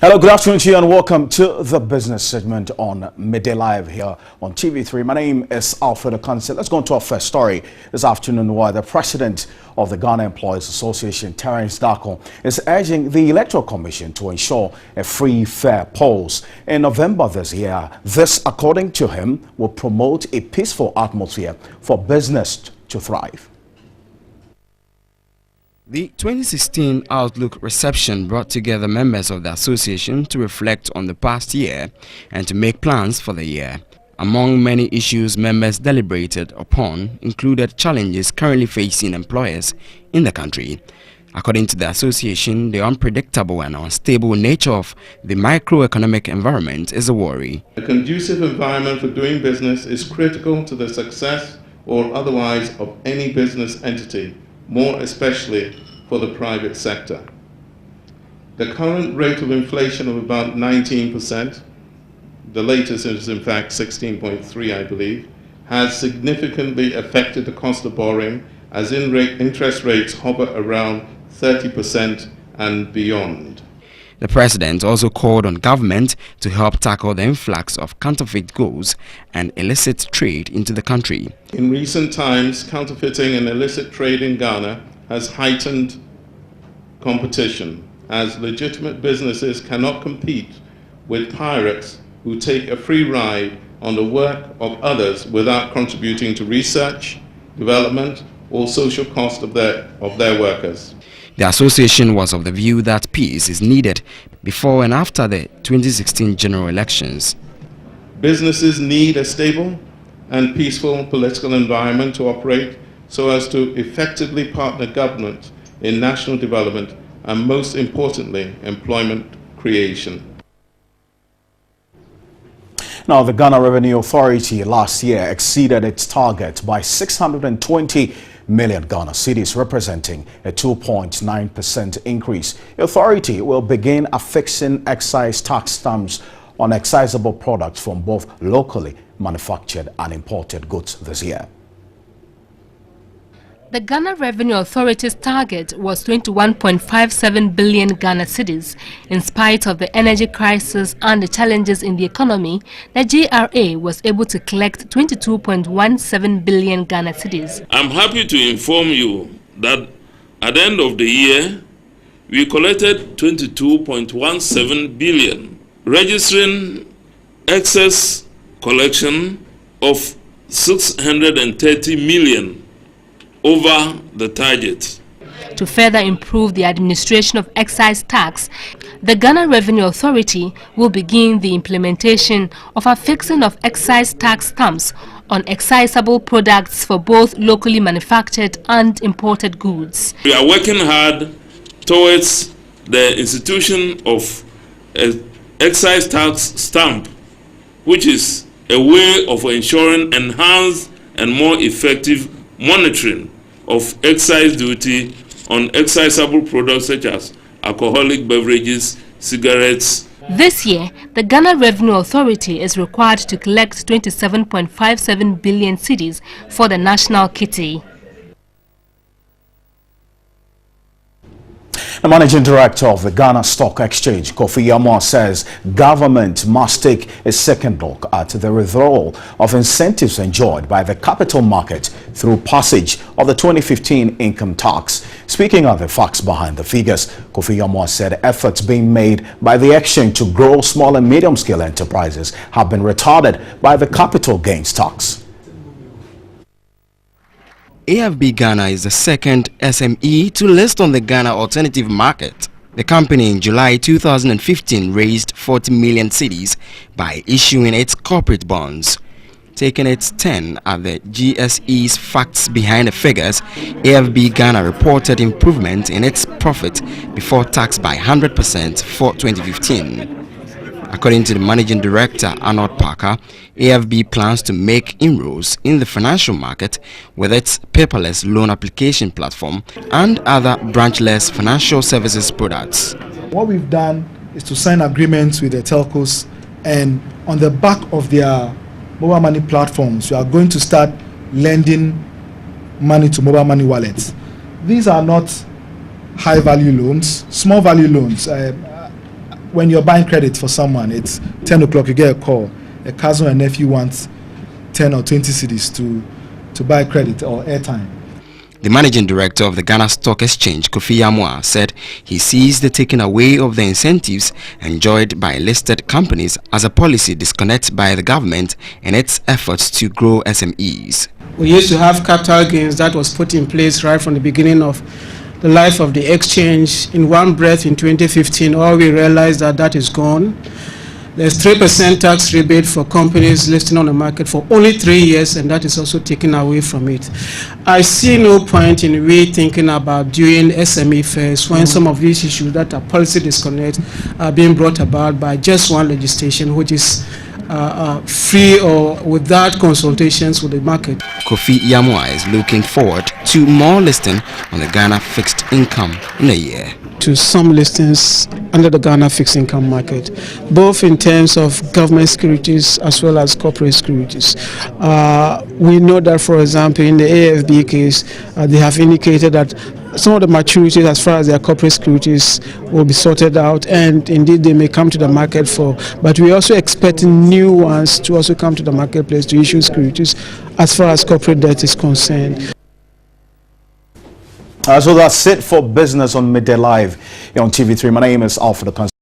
Hello, good afternoon to you and welcome to the business segment on Midday Live here on TV3. My name is Alfredo Concept. Let's go into our first story this afternoon where the president of the Ghana Employees Association, Terence Darko, is urging the Electoral Commission to ensure a free, fair polls in November this year. This, according to him, will promote a peaceful atmosphere for business to thrive. The 2016 Outlook reception brought together members of the association to reflect on the past year and to make plans for the year. Among many issues members deliberated upon included challenges currently facing employers in the country. According to the association, the unpredictable and unstable nature of the microeconomic environment is a worry. A conducive environment for doing business is critical to the success or otherwise of any business entity, more especially for the private sector. The current rate of inflation of about 19%, the latest is in fact 16.3, I believe, has significantly affected the cost of borrowing as interest rates hover around 30% and beyond. The president also called on government to help tackle the influx of counterfeit goods and illicit trade into the country. In recent times, counterfeiting and illicit trade in Ghana has heightened competition as legitimate businesses cannot compete with pirates who take a free ride on the work of others without contributing to research, development, or social cost of their workers. The association was of the view that peace is needed before and after the 2016 general elections. Businesses need a stable and peaceful political environment to operate so as to effectively partner government in national development and, most importantly, employment creation. Now, the Ghana Revenue Authority last year exceeded its target by 620 million Ghana cedis, representing a 2.9% increase. The authority will begin affixing excise tax stamps on excisable products from both locally manufactured and imported goods this year. The Ghana Revenue Authority's target was 21.57 billion Ghana cedis. In spite of the energy crisis and the challenges in the economy, the GRA was able to collect 22.17 billion Ghana cedis. I'm happy to inform you that at the end of the year, we collected 22.17 billion, registering excess collection of 630 million over the target. To further improve the administration of excise tax, the Ghana Revenue Authority will begin the implementation of affixing of excise tax stamps on excisable products for both locally manufactured and imported goods. We are working hard towards the institution of an excise tax stamp, which is a way of ensuring enhanced and more effective monitoring of excise duty on excisable products such as alcoholic beverages, cigarettes. This year, the Ghana Revenue Authority is required to collect 27.57 billion cedis for the national kitty. The managing director of the Ghana Stock Exchange, Kofi Yamwa, says government must take a second look at the withdrawal of incentives enjoyed by the capital market through passage of the 2015 income tax. Speaking of the facts behind the figures, Kofi Yamwa said efforts being made by the exchange to grow small and medium-scale enterprises have been retarded by the capital gains tax. AFB Ghana is the second SME to list on the Ghana alternative market. The company in July 2015 raised 40 million cedis by issuing its corporate bonds. Taking its turn at the GSE's facts behind the figures, AFB Ghana reported improvement in its profit before tax by 100% for 2015. According to the managing director, Arnold Parker, AFB plans to make inroads in the financial market with its paperless loan application platform and other branchless financial services products. What we've done is to sign agreements with the telcos, and on the back of their mobile money platforms, we are going to start lending money to mobile money wallets. These are not high value loans, small value loans. when you're buying credit for someone, it's 10 o'clock, you get a call. A cousin or nephew wants 10 or 20 cedis to buy credit or airtime. The managing director of the Ghana Stock Exchange, Kofi Yamwa, said he sees the taking away of the incentives enjoyed by listed companies as a policy disconnect by the government in its efforts to grow SMEs. We used to have capital gains that was put in place right from the beginning of the life of the exchange. In one breath in 2015, all we realized that is gone. There's 3% tax rebate for companies listing on the market for only 3 years, and that is also taken away from it. I see no point in rethinking about doing SME fairs when some of these issues that are policy disconnect are being brought about by just one legislation, which is free or without consultations with the market. Kofi Yamwa is looking forward to more listing on the Ghana fixed income in a year. To some listings under the Ghana fixed income market, both in terms of government securities as well as corporate securities. We know that, for example, in the AFB case, they have indicated that some of the maturities as far as their corporate securities will be sorted out, and indeed they may come to the market but we also expect new ones to also come to the marketplace to issue securities as far as corporate debt is concerned. So that's it for business on Midday Live here on TV3. My name is Alfred.